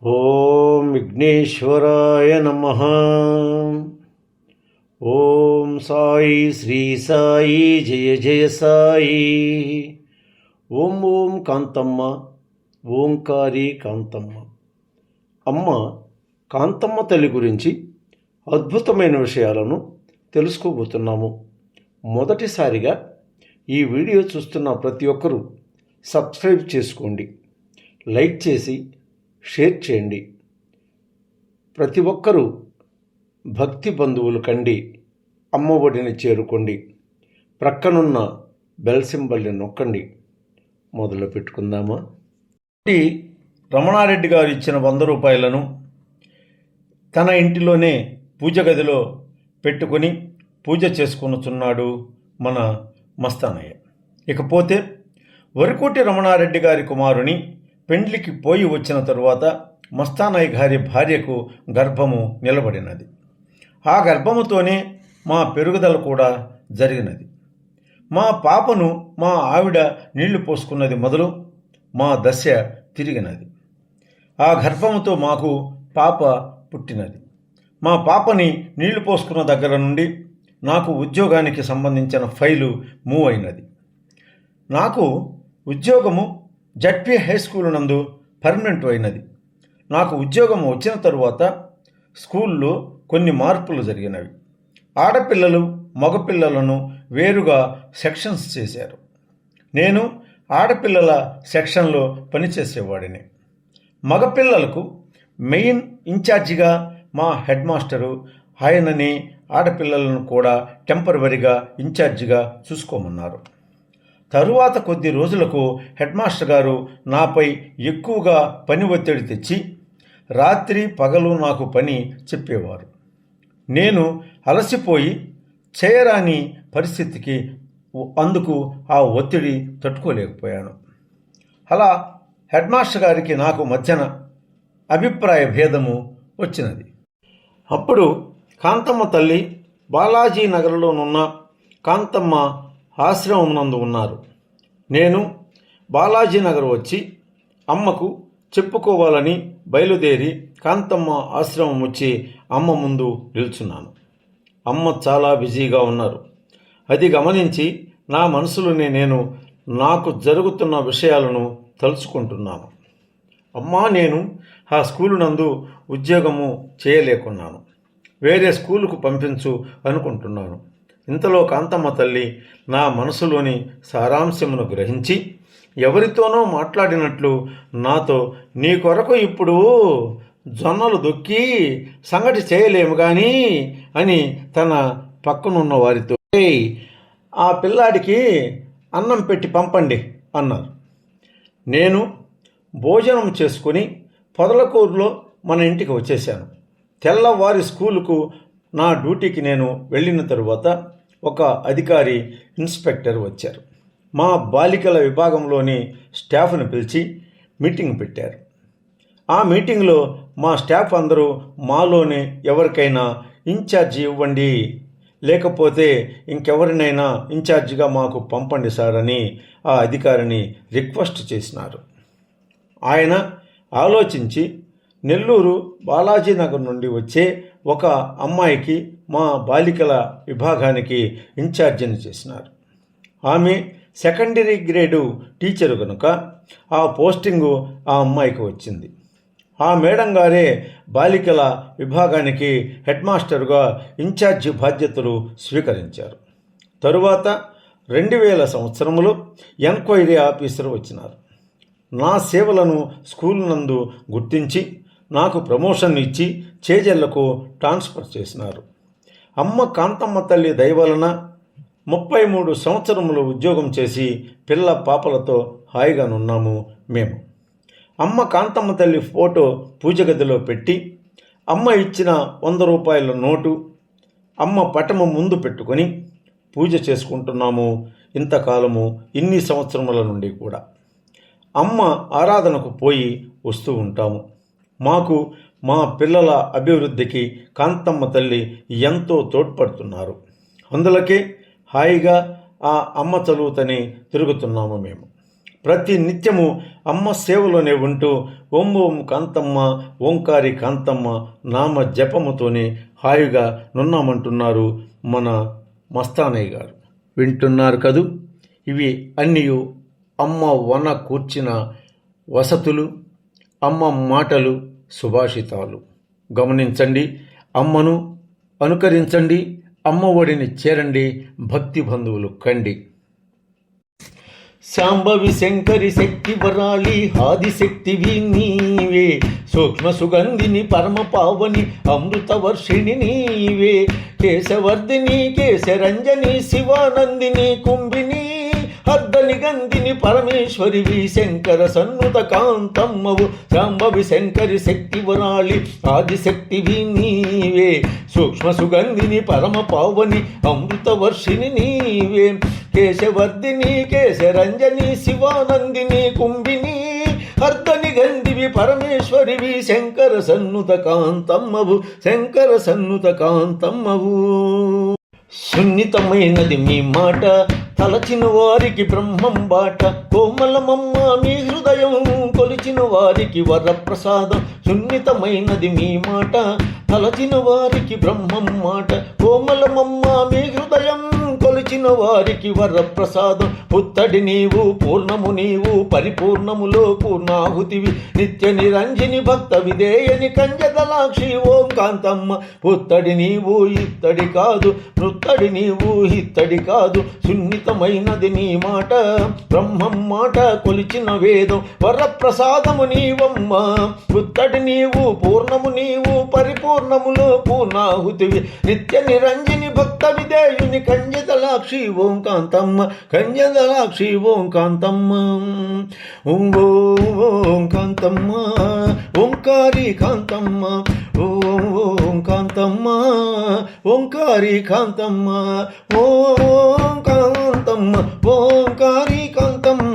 ఓం విఘ్నేశ్వరాయ నమః. ఓం సాయి శ్రీ సాయి జయ జయ సాయి. ఓం ఓం కాంతమ్మ, ఓంకారి కాంతమ్మ. అమ్మ కాంతమ్మ తల్లి గురించి అద్భుతమైన విషయాలను తెలుసుకోబోతున్నాము. మొదటిసారిగా ఈ వీడియో చూస్తున్న ప్రతి ఒక్కరూ సబ్స్క్రైబ్ చేసుకోండి, లైక్ చేసి షేర్ చేయండి. ప్రతి ఒక్కరూ భక్తి బంధువులు కండి అమ్మ ఒడిని చేరుకోండి. ప్రక్కనున్న బెల్ సింబల్ని నొక్కండి. మొదలు పెట్టుకుందామా? రమణారెడ్డి గారు ఇచ్చిన 100 రూపాయలను తన ఇంటిలోనే పూజ గదిలో పెట్టుకుని పూజ చేసుకొనుచున్నాడు మన మస్తానయ్య. ఇకపోతే వరకోటి రమణారెడ్డి గారి కుమారుని పెండ్లికి పోయి వచ్చిన తరువాత మస్తానయ్య గారి భార్యకు గర్భము నిలబడినది. ఆ గర్భముతోనే మా పెరుగుదల కూడా జరిగినది. మా పాపను మా ఆవిడ నీళ్లు పోసుకున్నది మొదలు మా దశ తిరిగినది. ఆ గర్భముతో మాకు పాప పుట్టినది. మా పాపని నీళ్లు పోసుకున్న దగ్గర నుండి నాకు ఉద్యోగానికి సంబంధించిన ఫైలు మూవ్ అయినది. నాకు ఉద్యోగము జడ్పీ హై స్కూల్ నందు పర్మనెంట్ అయినది. నాకు ఉద్యోగం వచ్చిన తరువాత స్కూల్లో కొన్ని మార్పులు జరిగినవి. ఆడపిల్లలు మగపిల్లలను వేరుగా సెక్షన్స్ చేశారు. నేను ఆడపిల్లల సెక్షన్లో పనిచేసేవాడిని. మగపిల్లలకు మెయిన్ ఇన్ఛార్జిగా మా హెడ్ మాస్టరు, ఆయనని ఆడపిల్లలను కూడా టెంపరవరీగా ఇన్ఛార్జిగా చూసుకోమన్నారు. తరువాత కొద్ది రోజులకు హెడ్ మాస్టర్ గారు నాపై ఎక్కువగా పని ఒత్తిడి తెచ్చి రాత్రి పగలు నాకు పని చెప్పేవారు. నేను అలసిపోయి చేయరాని పరిస్థితికి అందుకు ఆ ఒత్తిడి తట్టుకోలేకపోయాను. అలా హెడ్ మాస్టర్ గారికి నాకు మధ్యన అభిప్రాయ భేదము వచ్చినది. అప్పుడు కాంతమ్మ తల్లి బాలాజీ నగర్లోనున్న కాంతమ్మ ఆశ్రమం నందు ఉన్నారు. నేను బాలాజీ నగర్ వచ్చి అమ్మకు చెప్పుకోవాలని బయలుదేరి కాంతమ్మ ఆశ్రమం వచ్చి అమ్మ ముందు నిల్చున్నాను. అమ్మ చాలా బిజీగా ఉన్నారు. అది గమనించి నా మనసులోనే నేను నాకు జరుగుతున్న విషయాలను తలుచుకుంటున్నాను. అమ్మా, నేను ఆ స్కూలు నందు ఉద్యోగము చేయలేకున్నాను. వేరే స్కూలుకు పంపించు అనుకుంటున్నాను. ఇంతలో కాంతమ్మ తల్లి నా మనసులోని సారాంశమును గ్రహించి ఎవరితోనో మాట్లాడినట్లు నాతో, నీ కొరకు ఇప్పుడు జొన్నలు దొక్కి సంగటి చేయలేము కానీ అని తన పక్కనున్న వారితో, ఆ పిల్లాడికి అన్నం పెట్టి పంపండి అన్నారు. నేను భోజనం చేసుకుని పొదలకూరులో మన ఇంటికి వచ్చేశాను. తెల్లవారి స్కూలుకు నా డ్యూటీకి నేను వెళ్ళిన తరువాత ఒక అధికారి, ఇన్స్పెక్టర్ వచ్చారు. మా బాలికల విభాగంలోని స్టాఫ్ను పిలిచి మీటింగ్ పెట్టారు. ఆ మీటింగ్లో మా స్టాఫ్ అందరూ మాలోనే ఎవరికైనా ఇన్ఛార్జి ఇవ్వండి, లేకపోతే ఇంకెవరినైనా ఇన్ఛార్జిగా మాకు పంపండి సార్ అని ఆ అధికారిని రిక్వెస్ట్ చేసినారు. ఆయన ఆలోచించి నెల్లూరు బాలాజీ నగర్ నుండి వచ్చే ఒక అమ్మాయికి మా బాలికల విభాగానికి ఇన్ఛార్జిని చేసినారు. ఆమె సెకండరీ గ్రేడు టీచరు కనుక ఆ పోస్టింగు ఆ అమ్మాయికి వచ్చింది. ఆ మేడం గారే బాలికల విభాగానికి హెడ్ మాస్టరుగా ఇన్ఛార్జి బాధ్యతలు స్వీకరించారు. తరువాత 2000 సంవత్సరంలో ఎంక్వైరీ ఆఫీసర్ వచ్చినారు. నా సేవలను స్కూల్ నందు గుర్తించి నాకు ప్రమోషన్ ఇచ్చి చేజెళ్లకు ట్రాన్స్ఫర్ చేసినారు. అమ్మ కాంతమ్మ తల్లి దయవలన 33 సంవత్సరములు ఉద్యోగం చేసి పిల్ల పాపలతో హాయిగానున్నాము మేము. అమ్మ కాంతమ్మ తల్లి ఫోటో పూజ గదిలో పెట్టి అమ్మ ఇచ్చిన 100 రూపాయల నోటు అమ్మ పటము ముందు పెట్టుకొని పూజ చేసుకుంటున్నాము. ఇంతకాలము, ఇన్ని సంవత్సరముల నుండి కూడా అమ్మ ఆరాధనకు పోయి వస్తూ ఉంటాము. మాకు మా పిల్లల అభివృద్ధికి కాంతమ్మ తల్లి ఎంతో తోడ్పడుతున్నారు. అందులకే హాయిగా ఆ అమ్మ చదువుతని తిరుగుతున్నాము మేము. ప్రతి నిత్యము అమ్మ సేవలోనే ఉంటూ ఓం ఓం కాంతమ్మ ఓంకారి కాంతమ్మ నామ జపముతోనే హాయిగా నున్నామంటున్నారు మన మస్తానయ్య గారు. వింటున్నారు కదూ, ఇవి అన్నీ అమ్మ వన కూర్చిన వసతులు, అమ్మ మాటలు, సుభాషితాలు. గమనించండి, అమ్మను అనుకరించండి, అమ్మ ఒడిని చేరండి, భక్తి బంధువులు కండి. శాంభవి శంకరి శక్తి వరాళి ఆదిశక్తివి నీవే, సూక్ష్మ సుగంధిని పరమ పావని అమృత వర్షిణి నీవే, కేశవర్ధిని కేశరంజని శివానందిని కుంభిని అర్ధని గంధిని పరమేశ్వరివి శంకర సన్నుత కాంతమ్మవు. శాంభవి శంకరి శక్తి వరాళి ఆదిశక్తివి నీవే, సూక్ష్మ సుగంధిని పరమ పావని అమృత వర్షిణి నీవే, కేశవర్ధిని కేశరంజని శివానందిని కుంభిని అర్ధని గంధివి పరమేశ్వరివి శంకర సన్నుత కాంతమ్మవు, శంకర సన్నుత కాంతమ్మవు. సున్నితమైనది మీ మాట, తలచిన వారికి బ్రహ్మం బాట, కోమలమమ్మ మీ హృదయం కొలిచిన వారికి వరప్రసాదం. సున్నితమైనది మీ మాట, తలచిన వారికి బ్రహ్మం మాట, కోమలమమ్మ మీ హృదయం కొలిచిన వారికి వరప్రసాదం. పుత్తడి నీవు పూర్ణము నీవు పరిపూర్ణములో పూర్ణాహుతివి, నిత్య నిరంజని భక్త విధేయని కంజదలాక్షి ఓం కాంతమ్మ. పుత్తడి నీవు ఇత్తడి కాదు, నృత్తడి నీవు ఇత్తడి కాదు, సున్నితమైనది నీ మాట, బ్రహ్మం మాట కొలిచిన వేదం వరప్రసాదము నీవమ్మ. పుత్తడి నీవు పూర్ణము నీవు పరిపూర్ణములో పూర్ణాహుతివి, నిత్య నిరంజని భక్త విధేయుని కంజదలాక్షి ఓం కాంతమ్మ, కంజదలాక్షి ఓం కాంతమ్మ. ఓం ఓం కాంతమ్మ ఓంకారి కాంతమ్మ, ఓం కాంతమ్మ ఓంకారి కాంతమ్మ, ఓం కాంతమ్మ ఓంకారి కాంతమ్మ.